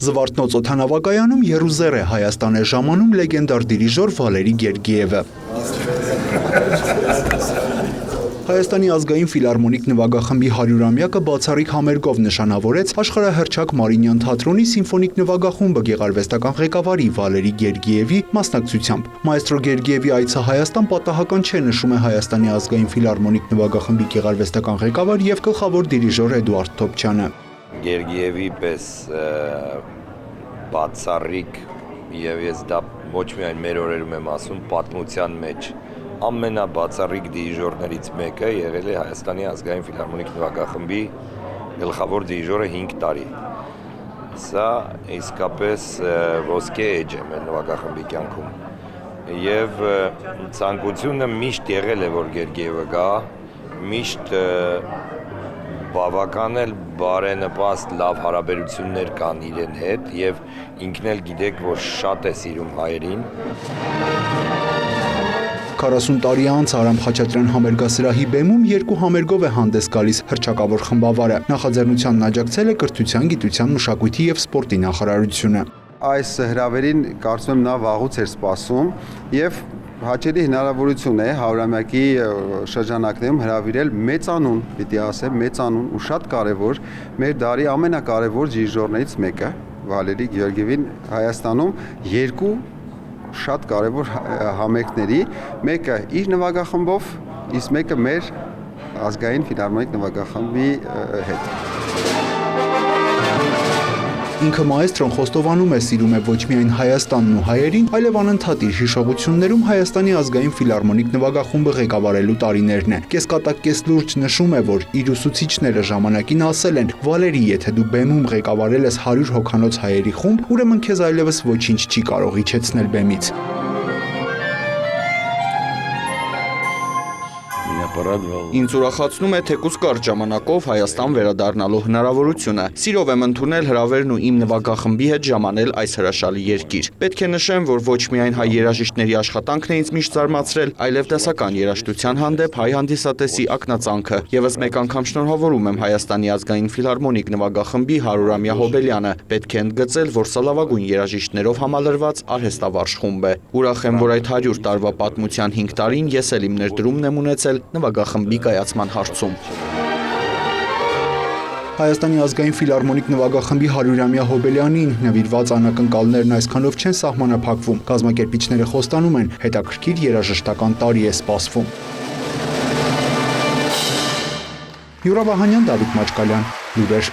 Զվարթնոց օդանավակայանում եռուզեռ է Հայաստան է ժամանում լեգենդար դիրիժոր Վալերի Գերգիևը։ Հայաստանի ազգային ֆիլհարմոնիկ նվագախմբի 100-ամյակը բացառիկ համերգով նշանավորեց աշխարհահռչակ Մարինյան թատրոնի սիմֆոնիկ նվագախումբը գեղարվեստական ղեկավարի Վալերի Գերգիևի մասնակցությամբ։ Մայստրո Գերգիևի այցը Հայաստան պատահական չէ, նշում է Հայաստանի ազգային ֆիլհարմոնիկ նվագախմբի գեղարվեստական ղեկավար եւ գլխավոր դիրիժոր Էդուարդ Թոփչյանը։ Գերգիևի պես բացառիկ եւ ես դա ոչ միայն մեր օրերում եմ ասում, պատմության մեջ ամենաբացառիկ դիրիժորներից մեկը եղել է Հայաստանի ազգային ֆիլհարմոնիկ նվագախմբի գլխավոր դիրիժորը 5 տարի։ Սա իսկապես ոսկե էջ է մեր նվագախմբի կյանքում։ Եվ ցանկությունը միշտ եղել է, որ Գերգիևը գա, միշտ բավական էլ բարենպաստ լավ հարաբերություններ կան իրեն հետ եւ ինքն էլ գիտեք, որ շատ է սիրում հայերին։ 40 տարի անց Արամ Խաչատրյան համերգասրահի բեմում երկու համերգով է հանդես գալիս հռչակավոր խմբավարը։ Նախաձեռնությանն աջակցել է Կրթության, Գիտության, Մշակույթի եւ Սպորտի նախարարությունը։ Այս հրավերին կարծում եմ նա վաղուց էր սպասում եւ հաճելի հնարավորություն է 100-ամյակի շրջանակներում հրավիրել մեծանուն, պիտի ասեմ, մեծանուն ու շատ կարեւոր մեր դարի ամենակարևոր դիրիժորներից մեկը Վալերի Գերգիևին Հայաստանում երկու շատ կարևոր համերգների, մեկը իր նվագախմբով, իսկ մեկը մեր ազգային ֆիլհարմոնիկ նվագախմբի հետ։ Ինքը մայստրոն խոստովանում է սիրում է ոչ միայն Հայաստանն ու հայերին, այլև անընդհատ իր հիշողություններում Հայաստանի ազգային ֆիլհարմոնիկ նվագախումբը ղեկավարելու տարիներն է։ Կեսկատակ կեսլուրջ նշում է, որ իր ուսուցիչները ժամանակին ասել են. «Վալերի, եթե դու բեմում ղեկավարել ես 100 հոգանոց հայերի խումբ, ուրեմն քեզ այլևս ոչինչ չի կարող իջեցնել բեմից»։ Ինձ ուրախացնում է թեկուզ կարճ ժամանակով Հայաստան վերադառնալու հնարավորությունը։ Սիրով եմ ընդունել հրավերն ու իմ նվագախմբի հետ ժամանել այս հրաշալի երկիր։ Պետք է նշեմ, որ ոչ միայն հայ երաժիշտների աշխատանքն է ինձ միշտ զարմացրել, այլև դասական երաժշտության հանդեպ հայ հանդիսատեսի ակնածանքը։ Եվս մեկ անգամ շնորհավորում եմ Հայաստանի ազգային ֆիլհարմոնիկ նվագախմբի 100-ամյա հոբելյանը։ Պետք է ընդգծել, որ սա լավագույն երաժիշտներով համալրված արհեստավարժ խումբ է։ Ուրախ եմ, որ այդ 100 տարվա պատմության 5 տարին ես էլ իմ ներդրումն եմ ունեցել նվագախմբի կայացման հարցում։ Հայաստանի ազգային ֆիլհարմոնիկ նվագախմբի 100-ամյա հոբելյանին նվիրված անակնկալներն այսքանով չեն սահմանափակվում։ Կազմակերպիչները խոստանում են, հետաքրքիր երաժշտական տարի է սպասվում։ Յուրա Վահանյան, Դավիթ Մաչկալյան, Լուրեր։